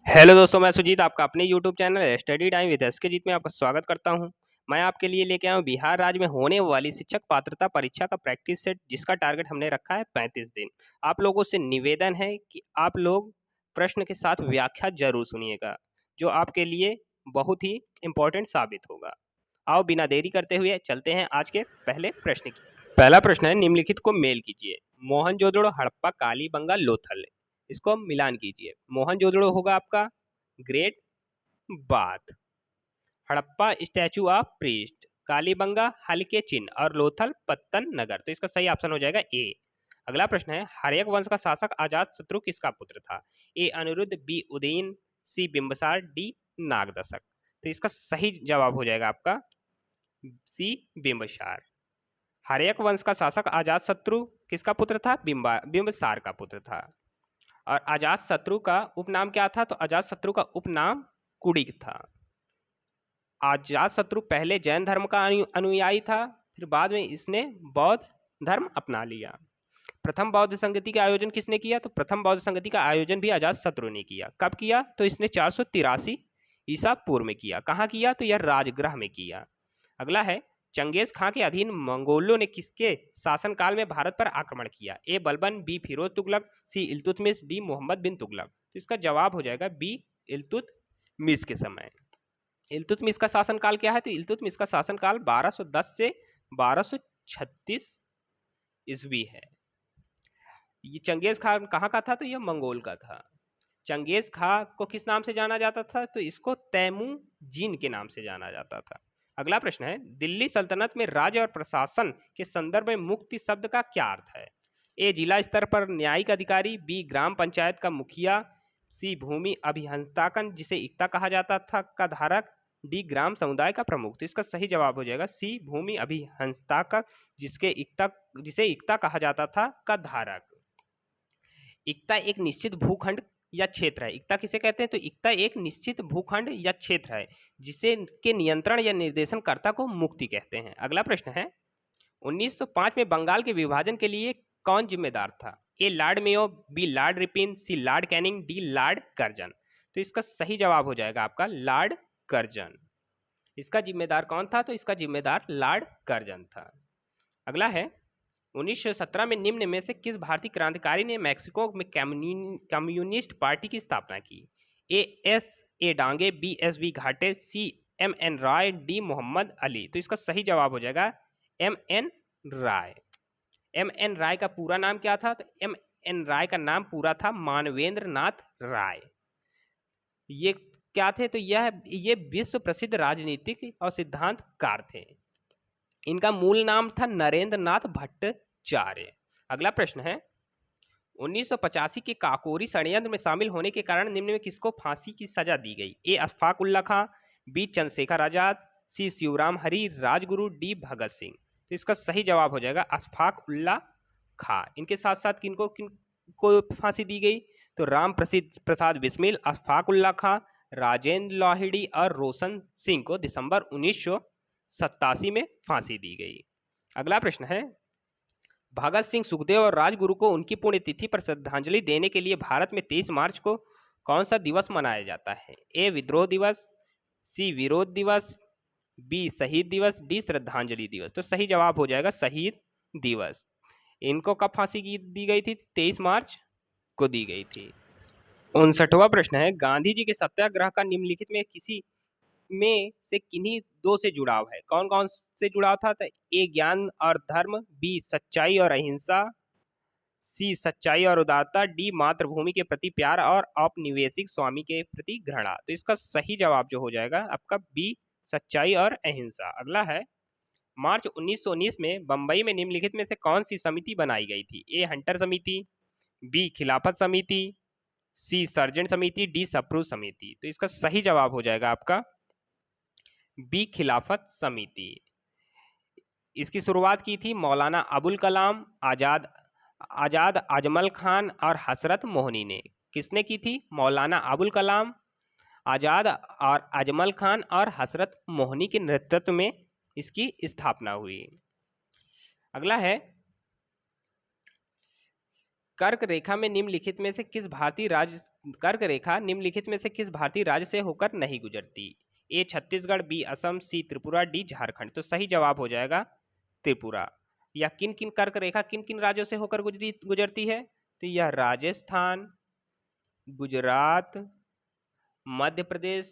Hello दोस्तों, मैं सुजीत आपका अपने YouTube channel study time with S के जीत में आपका स्वागत करता हूं। मैं आपके लिए लेके आया हूं बिहार राज्य में होने वाली शिक्षक पात्रता परीक्षा का प्रैक्टिस सेट, जिसका टारगेट हमने रखा है 35 दिन। आप लोगों से निवेदन है कि आप लोग प्रश्न के साथ व्याख्या जरूर सुनिएगा, जो आपके लिए बहुत ही इम्पोर्टेंट साबित होगा। आओ बिना देरी करते हुए चलते हैं आज के पहले प्रश्न की। पहला प्रश्न है, निम्नलिखित को मेल कीजिए। मोहनजोदड़ो, हड़प्पा, कालीबंगा, लोथल। इसको मिलान कीजिए। मोहनजोदड़ो होगा आपका great bath, Harappa statue of priest, Kalibanga हल्के चिन्ह और लोथल पत्तन नगर। तो इसका सही ऑप्शन हो जाएगा ए। अगला प्रश्न है, हर्यक वंश का शासक अजात शत्रु किसका पुत्र था? ए अनिरुद्ध, बी उदयन, सी बिंबिसार, डी नागदशक। तो इसका सही जवाब हो जाएगा आपका सी बिंबिसार। हर्यक वंश का शासक अजात शत्रु किसका पुत्र था? बिंबिसार का पुत्र था। और अजात शत्रु का उपनाम क्या था? तो अजात शत्रु का उपनाम कुड़िक था। अजात शत्रु पहले जैन धर्म का अनुयायी था, फिर बाद में इसने बौद्ध धर्म अपना लिया। प्रथम बौद्ध संगति का आयोजन किसने किया? तो प्रथम बौद्ध संगति का आयोजन भी अजात शत्रु ने किया। कब किया? तो इसने 483 ईसा पूर्व में किया। कहाँ किया? तो यह राजगृह में किया। अगला है, चंगेज खां के अधीन मंगोलों ने किसके शासनकाल में भारत पर आक्रमण किया? ए बलबन, बी फिरोज तुगलक, सी इल्तुतमिश, डी मोहम्मद बिन तुगलक। तो इसका जवाब हो जाएगा बी इल्तुतमिश के समय। इल्तुतमिश का शासनकाल क्या है? तो इल्तुतमिश का शासनकाल 1210 से 1236 ईस्वी है। ये चंगेज खान कहाँ का था? तो यह मंगोल का था। चंगेज खां को किस नाम से जाना जाता था? तो इसको तैमूजीन के नाम से जाना जाता था। अगला प्रश्न है, दिल्ली सल्तनत में राज्य और प्रशासन के संदर्भ में मुक्ति शब्द का क्या अर्थ है? ए जिला स्तर पर न्यायिक अधिकारी, बी ग्राम पंचायत का मुखिया, सी भूमि अभिहस्तांकन जिसे इक्ता कहा जाता था का धारक, डी ग्राम समुदाय का प्रमुख। तो इसका सही जवाब हो जाएगा सी भूमि अभिहस्तांकन जिसे इक्ता कहा जाता था का धारक। इक्ता एक निश्चित भूखंड या क्षेत्र है। इक्ता किसे कहते हैं? तो इक्ता एक निश्चित भूखंड या क्षेत्र है जिसे के नियंत्रण या निर्देशनकर्ता को मुक्ति कहते हैं। अगला प्रश्न है, 1905 में बंगाल के विभाजन के लिए कौन जिम्मेदार था? A Lord Mayo, B Lord Ripon, C Lord Canning, D Lord Curzon. तो इसका सही जवाब हो जाएगा आपका लॉर्ड कर्जन। इसका जिम्मेदार कौन था? तो इसका जिम्मेदार लॉर्ड कर्जन था। अगला है, 1917 में निम्न में से किस भारतीय क्रांतिकारी ने मैक्सिको में कम्युनिस्ट पार्टी की स्थापना की? ए डांगे, बी एस बी घाटे, सी एम एन राय, डी मोहम्मद अली। तो इसका सही जवाब हो जाएगा एम एन राय। एम एन राय का पूरा नाम क्या था? तो एम एन राय का नाम पूरा था मानवेंद्र नाथ राय। ये क्या थे? तो ये विश्व प्रसिद्ध राजनीतिक और सिद्धांतकार थे। इनका मूल नाम था नरेंद्र नाथ भट्टाचार्य। अगला प्रश्न है, 1985 के काकोरी षड्यंत्र में शामिल होने के कारण निम्न में किसको फांसी की सजा दी गई? ए अशफाक उल्ला खां, बी चंद्रशेखर आजाद, सी शिवराम हरी राजगुरु, डी भगत सिंह। तो इसका सही जवाब हो जाएगा अशफाक उल्ला खां। इनके साथ साथ किनको फांसी दी गई? तो राम प्रसाद बिस्मिल, अशफाक उल्ला खां, राजेंद्र लाहिड़ी और रोशन सिंह को दिसंबर 1987 में फांसी दी गई। अगला प्रश्न है, भगत सिंह, सुखदेव और राजगुरु को उनकी पुण्यतिथि पर श्रद्धांजलि देने के लिए भारत में 23 मार्च को कौन सा दिवस मनाया जाता है? ए विद्रोह दिवस, सी विरोध दिवस, बी शहीद दिवस, डी श्रद्धांजलि दिवस। तो सही जवाब हो जाएगा शहीद दिवस। इनको कब फांसी दी गई थी? 23 मार्च को दी गई थी। 59वां प्रश्न है, गांधी जी के सत्याग्रह का निम्नलिखित में किसी में से किन्हीं दो से जुड़ाव है? कौन कौन से जुड़ाव था? तो ए ज्ञान और धर्म, बी सच्चाई और अहिंसा, सी सच्चाई और उदारता, डी मातृभूमि के प्रति प्यार और औपनिवेशिक स्वामी के प्रति घृणा। तो इसका सही जवाब जो हो जाएगा आपका बी सच्चाई और अहिंसा। अगला है, मार्च 1919 में बंबई में निम्नलिखित में से कौन सी समिति बनाई गई थी? ए हंटर समिति, बी खिलाफत समिति, सी सर्जेंट समिति, डी सप्रू समिति। तो इसका सही जवाब हो जाएगा आपका बी खिलाफत समिति। इसकी शुरुआत की थी मौलाना अबुल कलाम, आजाद अजमल खान और हसरत मोहनी ने। किसने की थी? मौलाना अबुल कलाम, आजाद और अजमल खान और हसरत मोहनी के नेतृत्व में इसकी स्थापना हुई। अगला है, कर्क रेखा निम्नलिखित में से किस भारतीय राज्य से होकर नहीं गुजरती? ए छत्तीसगढ़, बी असम, सी त्रिपुरा, डी झारखंड। तो सही जवाब हो जाएगा त्रिपुरा। या किन किन कर्क रेखा किन किन राज्यों से होकर गुजरती है? तो यह राजस्थान, गुजरात, मध्य प्रदेश,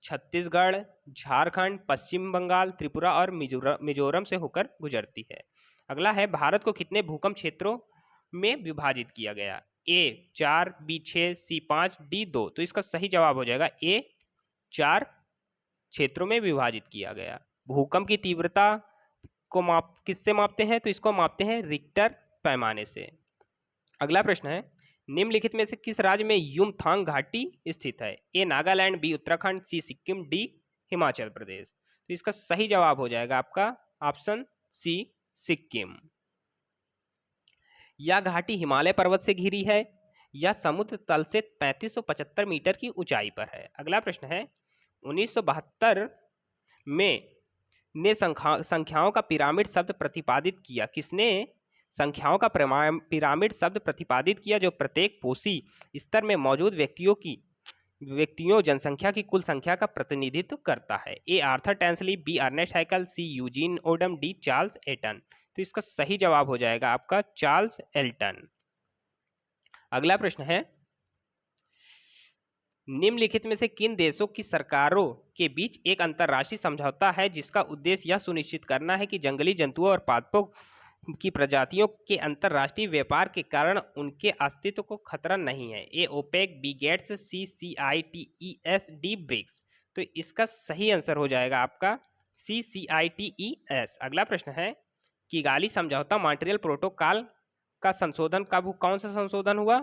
छत्तीसगढ़, झारखंड, पश्चिम बंगाल, त्रिपुरा और मिजोरम से होकर गुजरती है। अगला है, भारत को कितने भूकंप क्षेत्रों में विभाजित किया गया? ए 4, बी 6, सी 5, डी 2। तो इसका सही जवाब हो जाएगा ए 4 क्षेत्रों में विभाजित किया गया। भूकंप की तीव्रता को किससे मापते हैं? तो इसको मापते हैं रिक्टर पैमाने से। अगला प्रश्न है, निम्नलिखित में से किस राज्य में युमथांग घाटी स्थित है? ए नागालैंड, बी उत्तराखंड, सी सिक्किम, डी हिमाचल प्रदेश। तो इसका सही जवाब हो जाएगा आपका ऑप्शन सी सिक्किम। यह घाटी हिमालय पर्वत से घिरी है या समुद्र तल से 3575 मीटर की ऊंचाई पर है। अगला प्रश्न है, 1972 में ने संख्याओं का पिरामिड शब्द प्रतिपादित किया? किसने संख्याओं का पिरामिड शब्द प्रतिपादित किया जो प्रत्येक पोषी स्तर में मौजूद व्यक्तियों जनसंख्या की कुल संख्या का प्रतिनिधित्व करता है? A Arthur Tansley, B Ernest Haeckel, C Eugene Odum, D Charles Elton. तो इसका सही जवाब हो जाएगा आपका चार्ल्स एल्टन। अगला प्रश्न है, निम्नलिखित में से किन देशों की सरकारों के बीच एक अंतर्राष्ट्रीय समझौता है जिसका उद्देश्य यह सुनिश्चित करना है कि जंगली जंतुओं और पादपों की प्रजातियों के अंतर्राष्ट्रीय व्यापार के कारण उनके अस्तित्व को खतरा नहीं है? ए ओपेक, बी गेट्स, सी CITES, डी ब्रिक्स। तो इसका सही आंसर हो जाएगा आपका सी CITES। अगला प्रश्न है, किगाली समझौता मॉन्ट्रियल प्रोटोकॉल का संशोधन कौन सा संशोधन हुआ?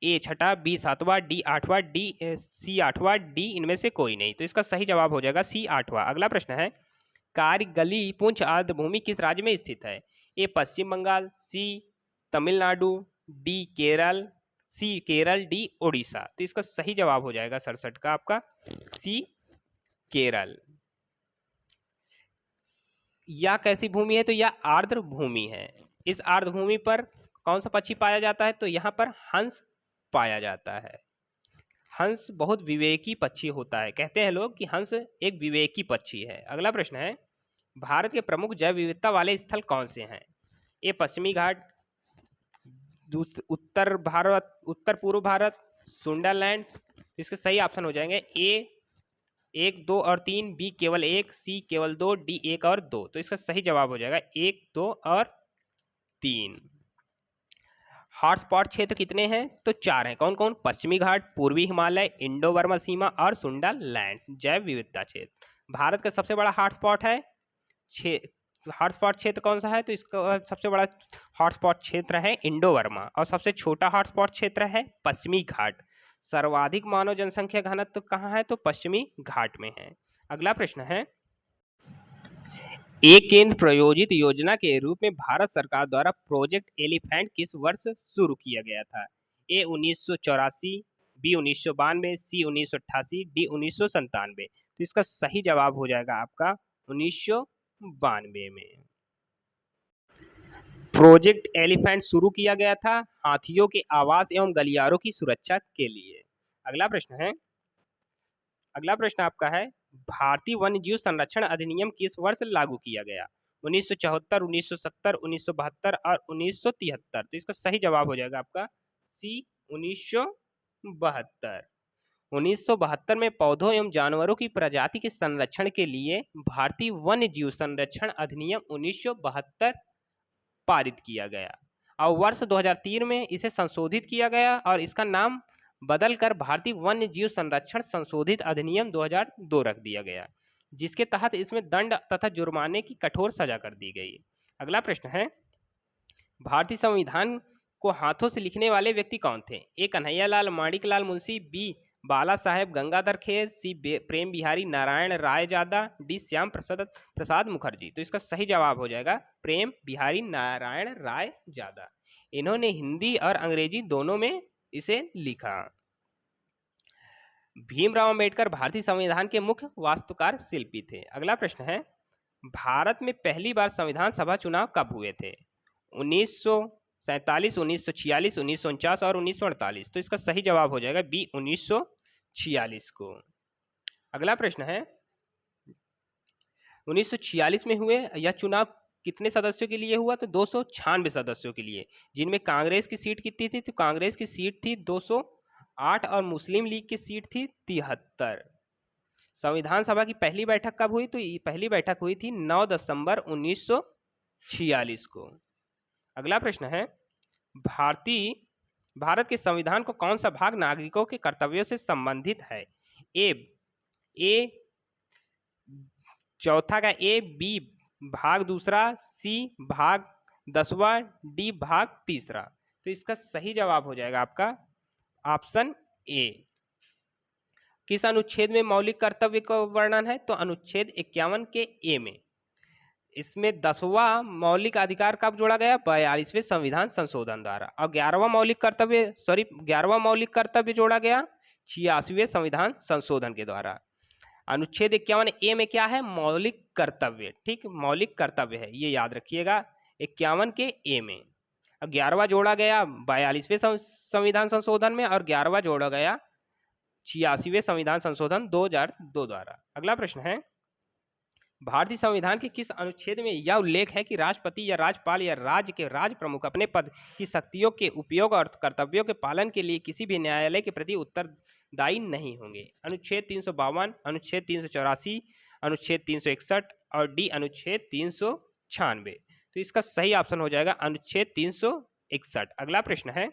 ए 6वां, बी 7वां, डी 8वां, सी 8वां, डी इनमें से कोई नहीं। तो इसका सही जवाब हो जाएगा सी 8वां। अगला प्रश्न है, कारगिली पुंछ आर्द्रभूमि किस राज्य में स्थित है? ए पश्चिम बंगाल, सी तमिलनाडु, डी केरल, सी केरल, डी ओडिशा। तो इसका सही जवाब हो जाएगा 67 का आपका सी केरल। यह कैसी भूमि है? तो यह आर्द्र भूमि है। इस आर्द्र भूमि पर कौन सा पक्षी पाया जाता है? तो यहाँ पर हंस पाया जाता है। हंस बहुत विवेकी पक्षी होता है, कहते हैं लोग कि हंस एक विवेकी पक्षी है। अगला प्रश्न है, भारत के प्रमुख जैव विविधता वाले स्थल कौन से हैं? ए पश्चिमी घाट, उत्तर पूर्व भारत, सुंदरलैंड्स। इसके सही ऑप्शन हो जाएंगे ए 1, 2 और 3, बी केवल 1, सी केवल 2, डी 1 और 2। तो इसका सही जवाब हो जाएगा 1, 2 और 3। हॉटस्पॉट क्षेत्र कितने हैं? तो 4 हैं। कौन कौन? पश्चिमी घाट, पूर्वी हिमालय, इंडो बर्मा सीमा और सुंदरलैंड्स। जैव विविधता क्षेत्र भारत का सबसे बड़ा हॉटस्पॉट है। हॉटस्पॉट क्षेत्र कौन सा है? तो इसका सबसे बड़ा हॉटस्पॉट क्षेत्र है इंडो बर्मा और सबसे छोटा हॉटस्पॉट क्षेत्र है पश्चिमी घाट। सर्वाधिक मानव जनसंख्या घनत्व कहाँ है? तो पश्चिमी घाट में है। अगला प्रश्न है, एक केंद्र प्रायोजित योजना के रूप में भारत सरकार द्वारा प्रोजेक्ट एलिफेंट किस वर्ष शुरू किया गया था? ए 1984, बी 1992, सी 1988, डी 1997। तो इसका सही जवाब हो जाएगा आपका 1992 में। प्रोजेक्ट एलिफेंट शुरू किया गया था हाथियों के आवास एवं गलियारों की सुरक्षा के लिए। अगला प्रश्न आपका है, भारतीय वन्यजीव संरक्षण अधिनियम किस वर्ष लागू किया गया? 1974, 1970, 1972 और 1973। तो इसका सही जवाब हो जाएगा आपका सी 1972। 1972 में पौधों एवं जानवरों की प्रजाति के संरक्षण के लिए भारतीय वन्यजीव संरक्षण अधिनियम 1972 पारित किया गया और वर्ष 2003 में इसे संशोधित किया गया और इसका नाम बदलकर भारतीय वन्य जीव संरक्षण संशोधित अधिनियम 2002 रख दिया गया, जिसके तहत इसमें दंड तथा जुर्माने की कठोर सजा कर दी गई। अगला प्रश्न है, भारतीय संविधान को हाथों से लिखने वाले व्यक्ति कौन थे? ए कन्हैयालाल माणिकलाल मुंशी, बी बाला साहेब गंगाधर खेर, सी प्रेम बिहारी नारायण रायजादा, डी श्याम प्रसाद मुखर्जी। तो इसका सही जवाब हो जाएगा प्रेम बिहारी नारायण रायजादा। इन्होंने हिंदी और अंग्रेजी दोनों में इसे लिखा। भीमराव अंबेडकर भारतीय संविधान के मुख्य वास्तुकार शिल्पी थे। अगला प्रश्न है, भारत में पहली बार संविधान सभा चुनाव कब हुए थे? 47, 1946, 1949 और 1948। तो इसका सही जवाब हो जाएगा बी 1946 को। अगला प्रश्न है, 1946 में हुए यह चुनाव कितने सदस्यों के लिए हुआ? तो 296 सदस्यों के लिए, जिनमें कांग्रेस की सीट कितनी थी? तो कांग्रेस की सीट थी 208 और मुस्लिम लीग की सीट थी 73। संविधान सभा की पहली बैठक कब हुई? तो पहली बैठक हुई थी 9 दिसंबर 1946 को। अगला प्रश्न है, भारत के संविधान को कौन सा भाग नागरिकों के कर्तव्यों से संबंधित है? ए चौथा का ए, बी भाग दूसरा, सी भाग 10वां, डी भाग तीसरा। तो इसका सही जवाब हो जाएगा आपका ऑप्शन ए। किस अनुच्छेद में मौलिक कर्तव्य का वर्णन है? तो अनुच्छेद 51 के ए में। इसमें 10वां मौलिक अधिकार कब जोड़ा गया? 42वें संविधान संशोधन द्वारा। और 11वां मौलिक कर्तव्य जोड़ा गया 86वें संविधान संशोधन के द्वारा। अनुच्छेद 51 ए में क्या है? मौलिक कर्तव्य। ठीक, मौलिक कर्तव्य है, ये याद रखिएगा 51 के ए में। 11वां जोड़ा गया 42वें संविधान संशोधन में और 11वां जोड़ा गया 86वें संविधान संशोधन 2002 द्वारा। अगला प्रश्न है, भारतीय संविधान के किस अनुच्छेद में यह उल्लेख है कि राष्ट्रपति या राज्यपाल या राज्य के राज प्रमुख अपने पद की शक्तियों के उपयोग और कर्तव्यों के पालन के लिए किसी भी न्यायालय के प्रति उत्तरदायी नहीं होंगे? अनुच्छेद 352, अनुच्छेद 384, अनुच्छेद 361 और डी अनुच्छेद 396। तो इसका सही ऑप्शन हो जाएगा अनुच्छेद 361। अगला प्रश्न है,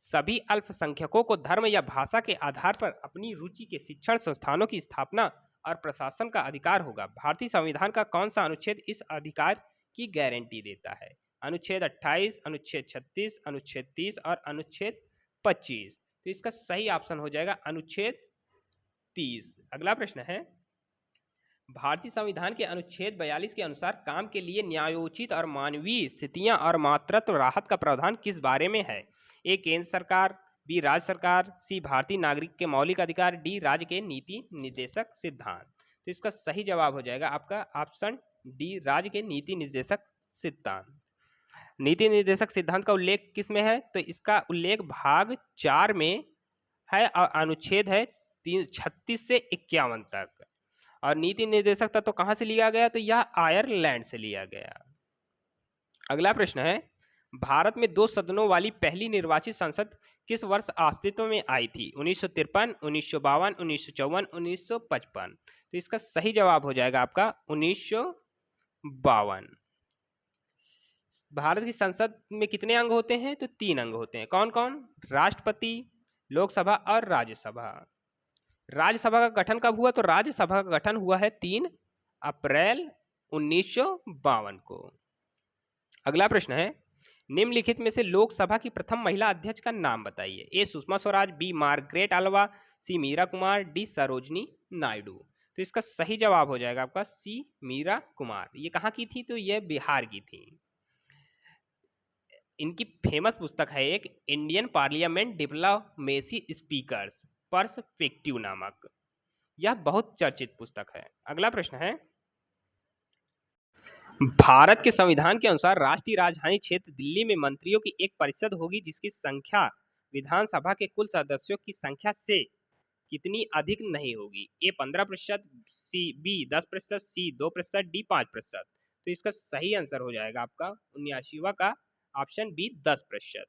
सभी अल्पसंख्यकों को धर्म या भाषा के आधार पर अपनी रुचि के शिक्षण संस्थानों की स्थापना और प्रशासन का अधिकार होगा। भारतीय संविधान का कौन सा अनुच्छेद इस अधिकार की गारंटी देता है? अनुच्छेद 28, अनुच्छेद 36, अनुच्छेद 30 और अनुच्छेद 25। तो इसका सही ऑप्शन हो जाएगा अनुच्छेद 30। अगला प्रश्न है, भारतीय संविधान के अनुच्छेद 42 के अनुसार काम के लिए न्यायोचित और मानवीय स्थितियां और मातृत्व राहत का प्रावधान किस बारे में है? ए केंद्र सरकार, बी राज्य सरकार, सी भारतीय नागरिक के मौलिक अधिकार, डी राज्य के नीति निर्देशक सिद्धांत। तो इसका सही जवाब हो जाएगा आपका ऑप्शन डी, राज्य के नीति निर्देशक सिद्धांत। नीति निर्देशक सिद्धांत का उल्लेख किस में है? तो इसका उल्लेख भाग 4 में है और अनुच्छेद है 36 से 51 तक। और नीति निर्देशक तत्व कहां से लिया गया? तो यह आयरलैंड से लिया गया। अगला प्रश्न है, भारत में 2 सदनों वाली पहली निर्वाचित संसद किस वर्ष अस्तित्व में आई थी? 1953, 1952, 1954, 1955। तो इसका सही जवाब हो जाएगा आपका 1952। भारत की संसद में कितने अंग होते हैं? तो 3 अंग होते हैं। कौन कौन? राष्ट्रपति, लोकसभा और राज्यसभा। राज्यसभा का गठन कब हुआ? तो राज्यसभा का गठन हुआ है 3 अप्रैल 1952 को। अगला प्रश्न है, निम्नलिखित में से लोकसभा की प्रथम महिला अध्यक्ष का नाम बताइए। A Sushma Swaraj, B Margaret Alva, C Meira Kumar, D Sarojini Naidu. तो इसका सही जवाब हो जाएगा आपका सी मीरा कुमार। ये कहाँ की थी? तो ये बिहार की थी। इनकी फेमस पुस्तक है एक Indian parliament diplomacy speakers perspective नामक, यह बहुत चर्चित पुस्तक है। अगला प्रश्न है, भारत के संविधान के अनुसार राष्ट्रीय राजधानी क्षेत्र दिल्ली में मंत्रियों की एक परिषद होगी जिसकी संख्या विधानसभा के कुल सदस्यों की संख्या से कितनी अधिक नहीं होगी? ए 15%, सी बी 10%, सी 2%, डी 5%। तो इसका सही आंसर हो जाएगा आपका 79वां का ऑप्शन बी 10%।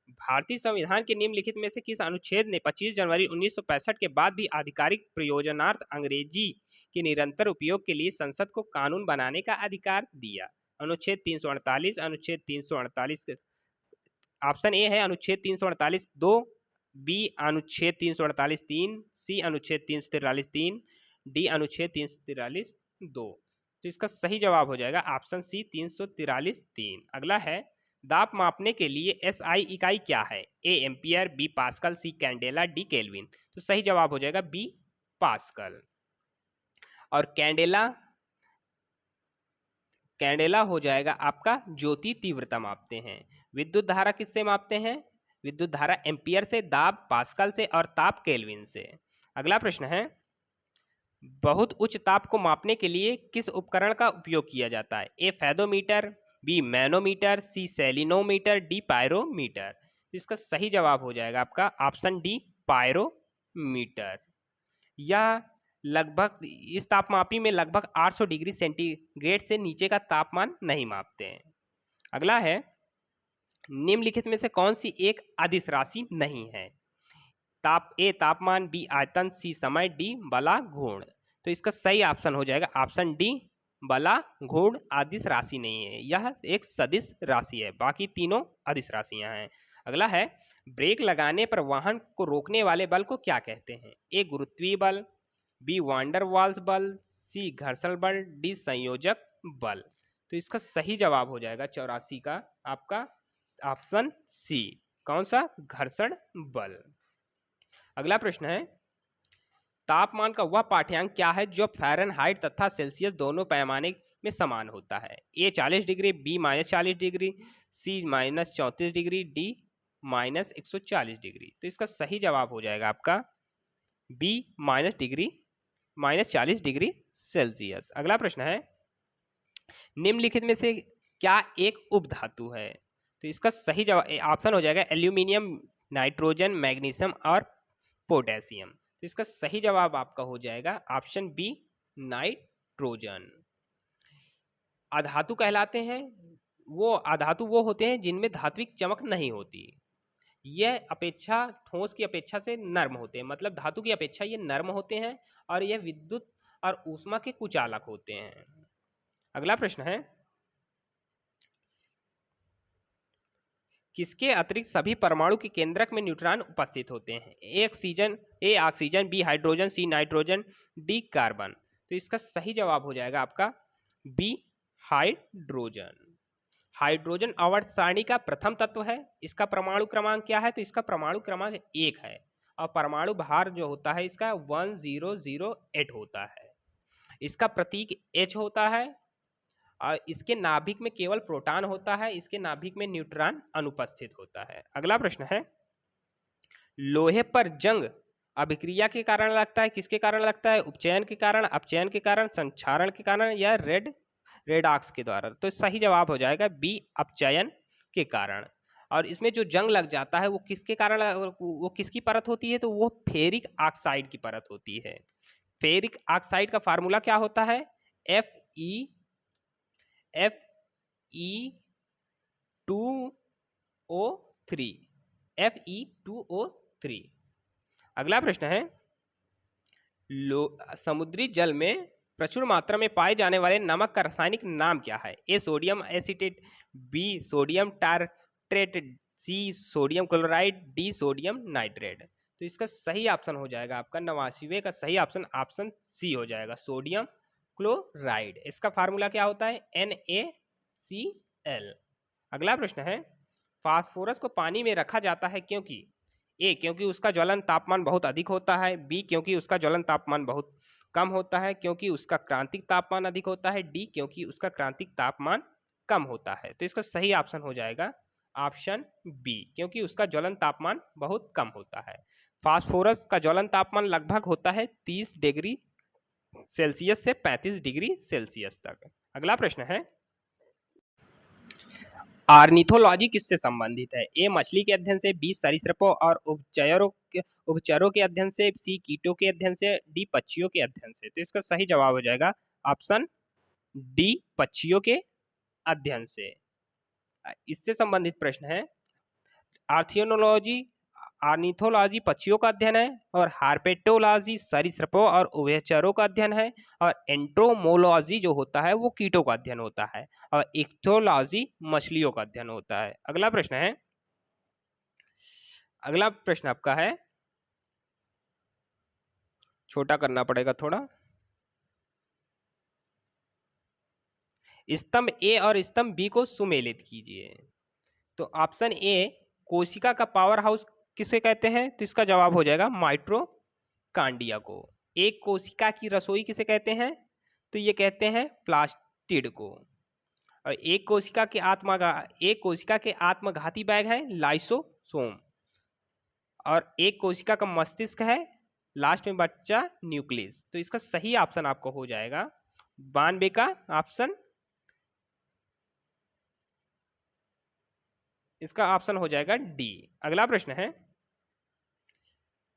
भारतीय संविधान के निम्नलिखित में से किस अनुच्छेद ने 25 जनवरी 1965 के बाद भी आधिकारिक प्रयोजनार्थ अंग्रेजी के निरंतर उपयोग के लिए संसद को कानून बनाने का अधिकार दिया? अनुच्छेद 348, अनुच्छेद 348 ऑप्शन ए है अनुच्छेद 348 2, बी अनुच्छेद 348 3, सी अनुच्छेद 343 3, डी अनुच्छेद 343 2। तो इसका सही जवाब हो जाएगा ऑप्शन सी 343 3। अगला है, दाब मापने के लिए एसआई इकाई क्या है? A ampere, B pascal, C candela, D kelvin. तो सही जवाब हो जाएगा बी पास्कल। और कैंडेला हो जाएगा आपका ज्योति तीव्रता मापते हैं। विद्युत धारा किससे मापते हैं? विद्युत धारा एम्पियर से, दाब पास्कल से और ताप केल्विन से। अगला प्रश्न है, बहुत उच्च ताप को मापने के लिए किस उपकरण का उपयोग किया जाता है? ए फेदोमीटर, बी मैनोमीटर, सी सेलिनोमीटर, डी पायरोमीटर। तो इसका सही जवाब हो जाएगा आपका ऑप्शन डी पायरोमीटर। यह लगभग इस तापमापी में लगभग 800 डिग्री सेंटीग्रेड से नीचे का तापमान नहीं मापते हैं। अगला है, निम्नलिखित में से कौन सी एक अदिश राशि नहीं है? ए तापमान, बी आयतन, सी समय, डी बला घूर्ण। तो इसका सही ऑप्शन हो जाएगा ऑप्शन डी बला घूर्ण अदिश राशि नहीं है, यह एक सदिश राशि है, बाकी तीनों अदिश राशियां हैं। अगला है, ब्रेक लगाने पर वाहन को रोकने वाले बल को क्या कहते हैं? ए गुरुत्वीय बल, बी वांडर वाल्स बल, सी घर्षण बल, डी संयोजक बल। तो इसका सही जवाब हो जाएगा 84 का आपका ऑप्शन सी, कौन सा? घर्षण बल। अगला प्रश्न है, तापमान का वह पाठ्यांक क्या है जो फ़ारेनहाइट तथा सेल्सियस दोनों पैमाने में समान होता है? ए 40 डिग्री, बी -40 डिग्री, सी -34 डिग्री, डी -140 डिग्री। तो इसका सही जवाब हो जाएगा आपका बी -40 डिग्री सेल्सियस। अगला प्रश्न है, निम्नलिखित में से क्या एक उपधातु है? तो इसका सही जवाब ऑप्शन हो जाएगा एल्यूमिनियम, नाइट्रोजन, मैग्नीशियम और पोटेशियम। तो इसका सही जवाब आपका हो जाएगा ऑप्शन बी नाइट्रोजन। अधातु कहलाते हैं अधातु वो होते हैं जिनमें धात्विक चमक नहीं होती। यह अपेक्षा ठोस की अपेक्षा से नर्म होते हैं, मतलब धातु की अपेक्षा ये नर्म होते हैं और यह विद्युत और ऊष्मा के कुचालक होते हैं। अगला प्रश्न है, किसके अतिरिक्त सभी परमाणु के केंद्रक में न्यूट्रॉन उपस्थित होते हैं? A oxygen, B hydrogen, C nitrogen, D carbon. तो इसका सही जवाब हो जाएगा आपका बी हाइड्रोजन। हाइड्रोजन आवर्त सारणी का प्रथम तत्व है। इसका परमाणु क्रमांक क्या है? तो इसका परमाणु क्रमांक 1 है और परमाणु भार जो होता है इसका 1008 होता है। इसका प्रतीक H होता है और इसके नाभिक में केवल प्रोटॉन होता है, इसके नाभिक में न्यूट्रॉन अनुपस्थित होता है। अगला प्रश्न है, लोहे पर जंग अभिक्रिया के कारण लगता है, किसके कारण लगता है? उपचयन के कारण, अपचयन के कारण, संक्षारण के कारण या रेडॉक्स के द्वारा। तो सही जवाब हो जाएगा बी अपचयन के कारण। और इसमें जो जंग लग जाता है वो किसके कारण, वो किसकी परत होती है? तो वो फेरिक ऑक्साइड की परत होती है। फेरिक ऑक्साइड का फार्मूला क्या होता है? Fe2O3। अगला प्रश्न है, समुद्री जल में प्रचुर मात्रा में पाए जाने वाले नमक का रासायनिक नाम क्या है? A sodium acetate, B sodium tartrate, C sodium chloride, D sodium nitrate. तो इसका सही ऑप्शन हो जाएगा आपका 89वें का सही ऑप्शन ऑप्शन सी हो जाएगा, सोडियम क्लोराइड। इसका फार्मूला क्या होता है? NaCl। अगला प्रश्न है, फास्फोरस को पानी में रखा जाता है क्योंकि ए क्योंकि उसका ज्वलन तापमान बहुत अधिक होता है, बी क्योंकि उसका ज्वलन तापमान बहुत कम होता है क्योंकि उसका क्रांतिक तापमान अधिक होता है, डी क्योंकि उसका क्रांतिक तापमान कम होता है। तो इसका सही ऑप्शन हो जाएगा ऑप्शन बी, क्योंकि उसका ज्वलन तापमान बहुत कम होता है। फास्फोरस का ज्वलन तापमान लगभग होता है 30 डिग्री सेल्सियस से 35 डिग्री सेल्सियस तक। अगला प्रश्न है, ऑर्निथोलॉजी किससे संबंधित है? ए मछली के अध्ययन से, बी सरीसृपों और उभचरों के अध्ययन से, सी कीटों के अध्ययन से, डी पक्षियों के अध्ययन से। तो इसका सही जवाब हो जाएगा ऑप्शन डी पक्षियों के अध्ययन से। इससे संबंधित प्रश्न है, ऑर्निथोलॉजी पक्षियों का अध्ययन है और हार्पेटोलॉजी सरीसृपों और उभयचरों का अध्ययन है और एंटोमोलॉजी जो होता है वो कीटों का अध्ययन होता है और इक्थोलॉजी मछलियों का अध्ययन होता है। अगला प्रश्न आपका है, छोटा करना पड़ेगा थोड़ा। स्तंभ ए और स्तंभ बी को सुमेलित कीजिए। तो ऑप्शन ए कोशिका का पावर हाउस किसे कहते हैं? तो इसका जवाब हो जाएगा माइटोकांडिया को। एक कोशिका की रसोई किसे कहते हैं? तो ये कहते हैं प्लास्टिड को। और एक कोशिका के आत्मघाती बैग है लाइसोसोम। और एक कोशिका का मस्तिष्क है, लास्ट में बच्चा न्यूक्लियस। तो इसका सही ऑप्शन आपको हो जाएगा 92 का ऑप्शन इसका ऑप्शन हो जाएगा डी। अगला प्रश्न है,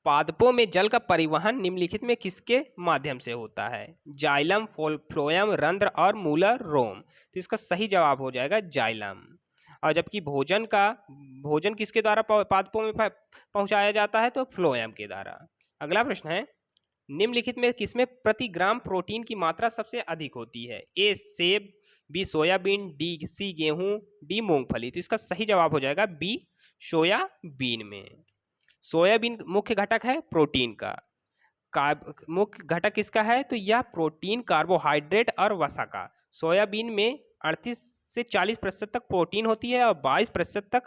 पादपों में जल का परिवहन निम्नलिखित में किसके माध्यम से होता है? जाइलम, फ्लोएम, रंध्र और मूलर रोम। तो इसका सही जवाब हो जाएगा जाइलम। और जबकि भोजन किसके द्वारा पादपों में पहुंचाया जाता है? तो फ्लोएम के द्वारा। अगला प्रश्न है, निम्नलिखित में किसमें प्रति ग्राम प्रोटीन की मात्रा सबसे अधिक होती है? ए सेब, बी सोयाबीन, डी सी गेहूं, डी मूंगफली। तो इसका सही जवाब हो जाएगा बी सोयाबीन में। सोयाबीन मुख्य घटक है प्रोटीन का मुख्य घटक किसका है? तो यह प्रोटीन, कार्बोहाइड्रेट और वसा का। सोयाबीन में 38 से 40% तक प्रोटीन होती है और 22% तक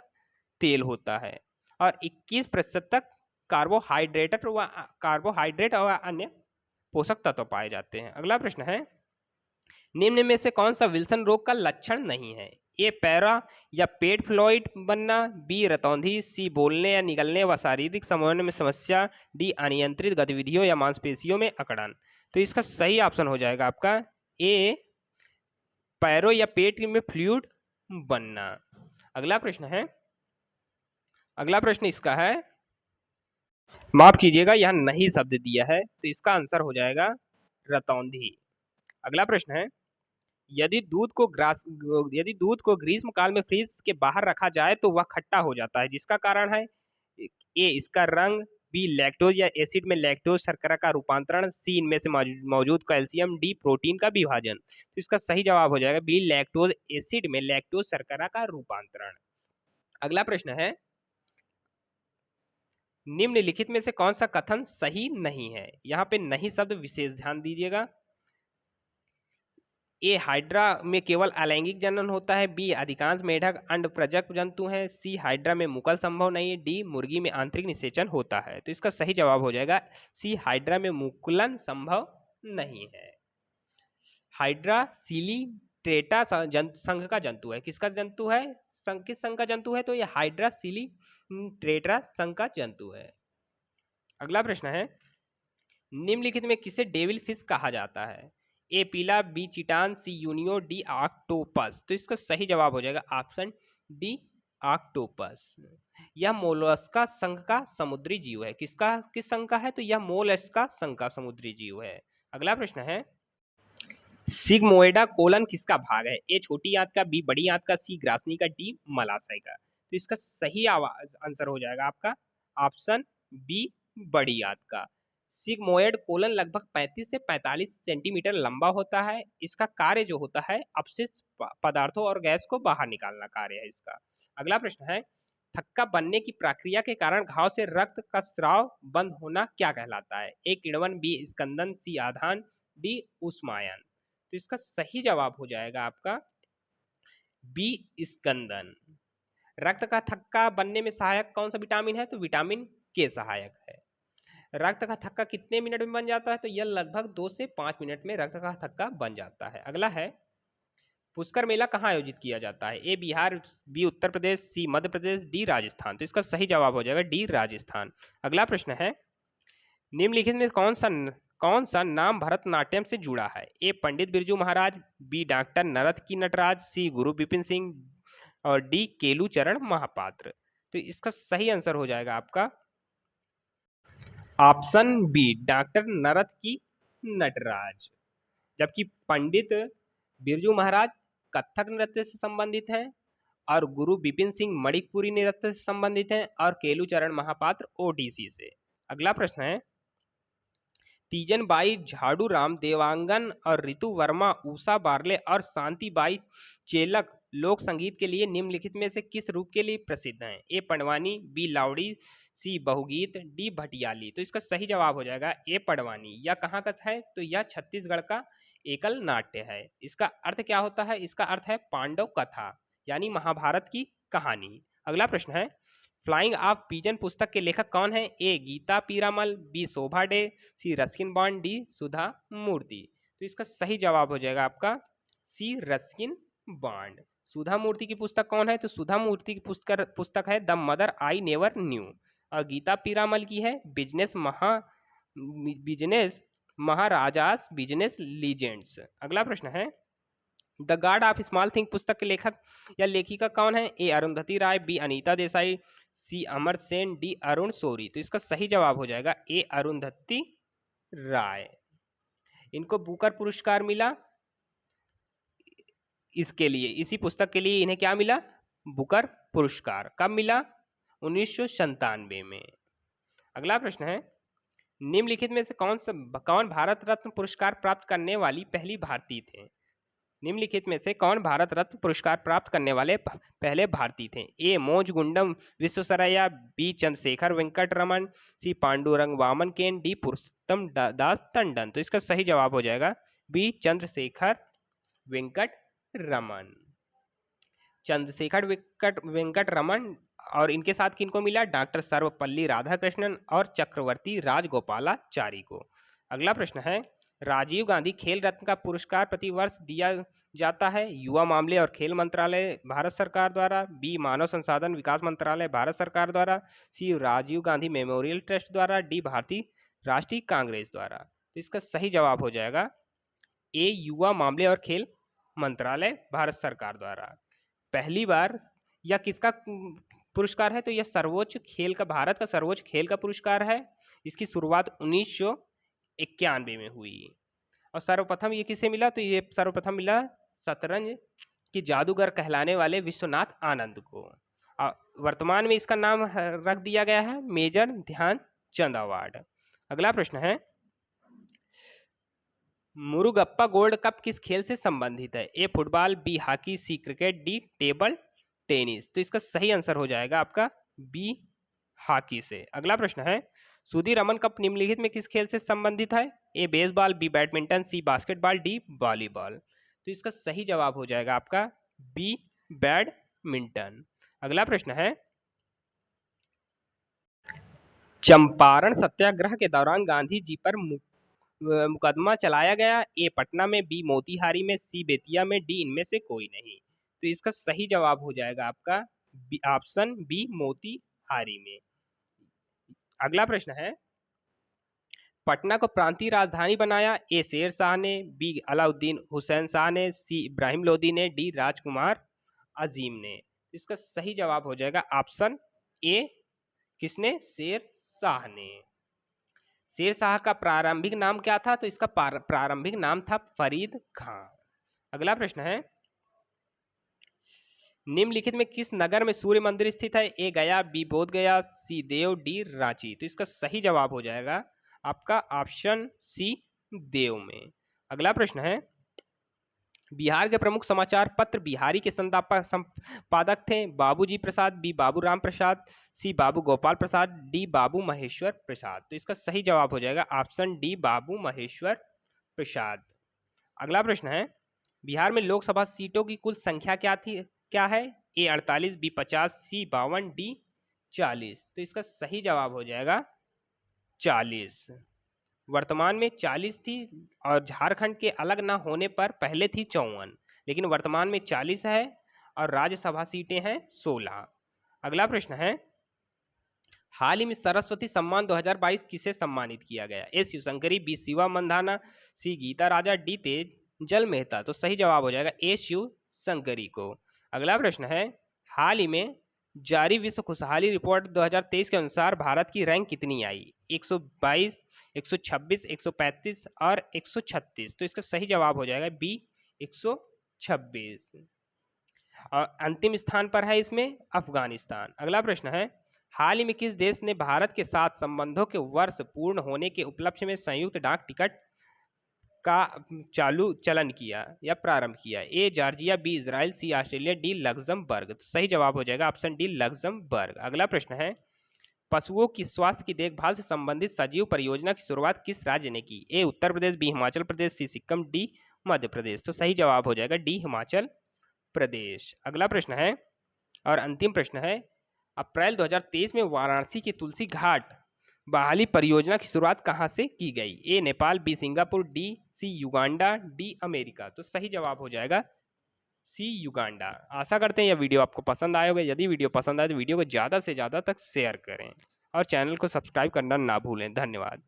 तेल होता है और 21% तक कार्बोहाइड्रेट और अन्य पोषक तत्व पाए जाते हैं। अगला प्रश्न है, निम्न में से कौन सा विल्सन रोग का लक्षण नहीं है? ए पैरा या पेट फ्लॉइड बनना, बी रतौंधी, सी बोलने या निगलने व शारीरिक संबंध में समस्या, डी अनियंत्रित गतिविधियों या मांसपेशियों में अकड़न। तो इसका सही ऑप्शन हो जाएगा आपका ए पैरो या पेट में फ्लूइड बनना। अगला प्रश्न इसका है, माफ कीजिएगा यहाँ नहीं शब्द दिया है, तो इसका आंसर हो जाएगा रतौंधी। अगला प्रश्न है, यदि दूध को ग्रीष्म काल में फ्रिज के बाहर रखा जाए तो वह खट्टा हो जाता है, जिसका कारण है ए इसका रंग, बी लैक्टोज या एसिड में लैक्टोज शर्करा का रूपांतरण, सी इनमें से मौजूद कैल्शियम, डी प्रोटीन का विभाजन। तो इसका सही जवाब हो जाएगा बी लैक्टोज एसिड में लैक्टोज शर्करा का रूपांतरण। अगला प्रश्न है, निम्नलिखित में से कौन सा कथन सही नहीं है? यहाँ पे नहीं शब्द विशेष ध्यान दीजिएगा। ए हाइड्रा में केवल अलैंगिक जनन होता है, बी अधिकांश मेढक अंडप्रजक जंतु हैं, सी हाइड्रा में मुकल संभव नहीं है, डी मुर्गी में आंतरिक निषेचन होता है। तो इसका सही जवाब हो जाएगा सी हाइड्रा में मुकुलन संभव नहीं है। हाइड्रा सिलिट्रेटा संघ का जंतु है। किसका जंतु है? किस संघ का जंतु है? तो ये हाइड्रा सिलिट्रेटा संघ का जंतु है। अगला प्रश्न है, निम्नलिखित में किसे डेविल फिश कहा जाता है? ए पीला, बी चिटान, सी यूनियो, डी ऑक्टोपस। तो इसका सही जवाब हो जाएगा ऑप्शन डी ऑक्टोपस। यह मोलस्का संघ का समुद्री जीव है। किस संघ का है? तो यह मोलस्का संघ का समुद्री जीव है। अगला प्रश्न है, सिग्मोइडा कोलन किसका भाग है? ए छोटी आंत का, बी बड़ी आंत का, सी ग्रासनी का, डी मलाशय का। तो इसका सही आंसर हो जाएगा आपका ऑप्शन बी बड़ी आंत का। सिग्मोइड कोलन लगभग 35 से 45 सेंटीमीटर लंबा होता है। इसका कार्य जो होता है अपशिष्ट पदार्थों और गैस को बाहर निकालना कार्य है इसका। अगला प्रश्न है, थक्का बनने की प्रक्रिया के कारण घाव से रक्त का स्राव बंद होना क्या कहलाता है? ए किण्वन, बी स्कंदन, सी आधान, डी उष्मायन। तो इसका सही जवाब हो जाएगा आपका बी स्कंदन। रक्त का थक्का बनने में सहायक कौन सा विटामिन है? तो विटामिन के सहायक है। रक्त का थक्का कितने मिनट में बन जाता है? तो यह लगभग 2 से 5 मिनट में रक्त का थक्का बन जाता है। अगला है, पुष्कर मेला कहाँ आयोजित किया जाता है? ए बिहार, बी उत्तर प्रदेश, सी मध्य प्रदेश, डी राजस्थान। तो इसका सही जवाब हो जाएगा डी राजस्थान। अगला प्रश्न है, निम्नलिखित में कौन सा नाम भरतनाट्यम से जुड़ा है? ए पंडित बिरजू महाराज, बी डॉक्टर नरत की नटराज, सी गुरु बिपिन सिंह और डी केलू चरण महापात्र। तो इसका सही आंसर हो जाएगा आपका ऑप्शन बी डॉक्टर नरत की नटराज। जबकि पंडित बिरजू महाराज कथक नृत्य से संबंधित हैं और गुरु बिपिन सिंह मणिपुरी नृत्य से संबंधित हैं और केलू चरण महापात्र ओडिसी से। अगला प्रश्न है, तीजन बाई झाड़ूराम देवांगन और ऋतु वर्मा, उषा बारले और शांति बाई चेलक लोक संगीत के लिए निम्नलिखित में से किस रूप के लिए प्रसिद्ध हैं? ए पडवानी, बी लावड़ी, सी बहुगीत, डी भटियाली। तो इसका सही जवाब हो जाएगा ए पडवानी। यह कहाँ का है? तो यह छत्तीसगढ़ का एकल नाट्य है। इसका अर्थ क्या होता है? इसका अर्थ है पांडव कथा यानी महाभारत की कहानी। अगला प्रश्न है, फ्लाइंग ऑफ पिजन पुस्तक के लेखक कौन है? ए गीता पीरामल, बी शोभा डे, सी रस्किन बॉन्ड, डी सुधा मूर्ति। तो इसका सही जवाब हो जाएगा आपका सी रस्किन बॉन्ड। सुधा मूर्ति की पुस्तक कौन है? तो सुधा मूर्ति की पुस्तक है the mother I never knew. और गीता पीरामल की है बिजनेस महाराजास बिजनेस लीजेंड्स। अगला प्रश्न है, the God of small thing पुस्तक के लेखक या लेखिका कौन है? ए अरुंधति राय, बी अनीता देसाई, सी अमर सेन, डी अरुण शौरी। तो इसका सही जवाब हो जाएगा ए अरुंधति राय। इनको बुकर पुरस्कार मिला इसके लिए, इसी पुस्तक के लिए इन्हें क्या मिला? बुकर पुरस्कार। कब मिला? 1997 में। अगला प्रश्न है, निम्नलिखित में से कौन भारत रत्न पुरस्कार प्राप्त करने वाली पहली भारतीय थे? निम्नलिखित में से कौन भारत रत्न पुरस्कार प्राप्त करने वाले पहले भारतीय थे? ए मोजगुंडम विश्वेश्वरैया, बी चंद्रशेखर वेंकट रमन, सी पांडुरंग वामन केन, डी पुरुषोत्तम दास टंडन। तो इसका सही जवाब हो जाएगा बी चंद्रशेखर वेंकट रमन। चंद्रशेखर वेंकट रमन और इनके साथ किनको मिला? डॉक्टर सर्वपल्ली राधाकृष्णन और चक्रवर्ती राजगोपालाचारी को। अगला प्रश्न है, राजीव गांधी खेल रत्न का पुरस्कार प्रतिवर्ष दिया जाता है? युवा मामले और खेल मंत्रालय भारत सरकार द्वारा, बी मानव संसाधन विकास मंत्रालय भारत सरकार द्वारा, सी राजीव गांधी मेमोरियल ट्रस्ट द्वारा, डी भारतीय राष्ट्रीय कांग्रेस द्वारा। तो इसका सही जवाब हो जाएगा ए युवा मामले और खेल मंत्रालय भारत सरकार द्वारा। पहली बार यह किसका पुरस्कार है? तो यह सर्वोच्च खेल का, भारत का सर्वोच्च खेल का पुरस्कार है। इसकी शुरुआत 1991 में हुई और सर्वप्रथम ये किसे मिला? तो ये सर्वप्रथम मिला शतरंज की जादूगर कहलाने वाले विश्वनाथ आनंद को। वर्तमान में इसका नाम रख दिया गया है मेजर ध्यानचंद अवार्ड। अगला प्रश्न है, मुरुगप्पा गोल्ड कप किस खेल से संबंधित है? ए फुटबॉल, बी हॉकी, सी क्रिकेट, डी टेबल टेनिस। तो इसका सही आंसर हो जाएगा आपका बी हॉकी से। अगला प्रश्न है, सुधीरमन कप निम्नलिखित में किस खेल से संबंधित है? ए बेसबॉल, बी बैडमिंटन, सी बास्केटबॉल, डी वॉलीबॉल। तो इसका सही जवाब हो जाएगा आपका बी बैडमिंटन। अगला प्रश्न है, चंपारण सत्याग्रह के दौरान गांधी जी पर मुकदमा चलाया गया? ए पटना में, बी मोतिहारी में, सी बेतिया में, डी इनमें से कोई नहीं। तो इसका सही जवाब हो जाएगा आपका ऑप्शन बी मोतिहारी में। अगला प्रश्न है, पटना को प्रांतीय राजधानी बनाया? ए शेर शाह ने, बी अलाउद्दीन हुसैन शाह ने, सी इब्राहिम लोदी ने, डी राजकुमार अजीम ने। इसका सही जवाब हो जाएगा ऑप्शन ए, किसने? शेर शाह ने। शेर शाह का प्रारंभिक नाम क्या था? तो इसका प्रारंभिक नाम था फरीद खां। अगला प्रश्न है, निम्नलिखित में किस नगर में सूर्य मंदिर स्थित है? ए गया, बी बोध गया, सी देव, डी रांची। तो इसका सही जवाब हो जाएगा आपका ऑप्शन सी देव में। अगला प्रश्न है, बिहार के प्रमुख समाचार पत्र बिहारी के संपादक थे? बाबूजी प्रसाद, बी बाबू राम प्रसाद, सी बाबू गोपाल प्रसाद, डी बाबू महेश्वर प्रसाद। तो इसका सही जवाब हो जाएगा ऑप्शन डी बाबू महेश्वर प्रसाद। अगला प्रश्न है, बिहार में लोकसभा सीटों की कुल संख्या क्या है? ए 48, बी 50, सी 52, डी 40। तो इसका सही जवाब हो जाएगा 40। वर्तमान में 40 थी और झारखंड के अलग ना होने पर पहले थी 54, लेकिन वर्तमान में 40 है और राज्यसभा सीटें हैं 16। अगला प्रश्न है, हाल ही में सरस्वती सम्मान 2022 किसे सम्मानित किया गया? ए शिवशंकरी, बी शिवा मंधाना, सी गीता राजा, डी तेजल मेहता। तो सही जवाब हो जाएगा ए शिवशंकरी को। अगला प्रश्न है, हाल ही में जारी विश्व खुशहाली रिपोर्ट 2023 के अनुसार भारत की रैंक कितनी आई? 122, 126, 135 और 136। तो इसका सही जवाब हो जाएगा बी 126 और अंतिम स्थान पर है इसमें अफगानिस्तान। अगला प्रश्न है, हाल ही में किस देश ने भारत के साथ संबंधों के वर्ष पूर्ण होने के उपलक्ष्य में संयुक्त डाक टिकट का चलन किया या प्रारंभ किया? ए जॉर्जिया, बी इजराइल, सी ऑस्ट्रेलिया, डी लग्जमबर्ग। तो सही जवाब हो जाएगा ऑप्शन डी लग्जमबर्ग। अगला प्रश्न है, पशुओं की स्वास्थ्य की देखभाल से संबंधित सजीव परियोजना की शुरुआत किस राज्य ने की? ए उत्तर प्रदेश, बी हिमाचल प्रदेश, सी सिक्किम, डी मध्य प्रदेश। तो सही जवाब हो जाएगा डी हिमाचल प्रदेश। अगला प्रश्न है और अंतिम प्रश्न है, अप्रैल 2023 में वाराणसी के तुलसी घाट बहाली परियोजना की शुरुआत कहां से की गई? ए नेपाल, बी सिंगापुर, सी युगांडा, डी अमेरिका। तो सही जवाब हो जाएगा सी युगांडा। आशा करते हैं यह वीडियो आपको पसंद आया होगा। यदि वीडियो पसंद आए तो वीडियो को ज़्यादा से ज़्यादा तक शेयर करें और चैनल को सब्सक्राइब करना ना भूलें। धन्यवाद।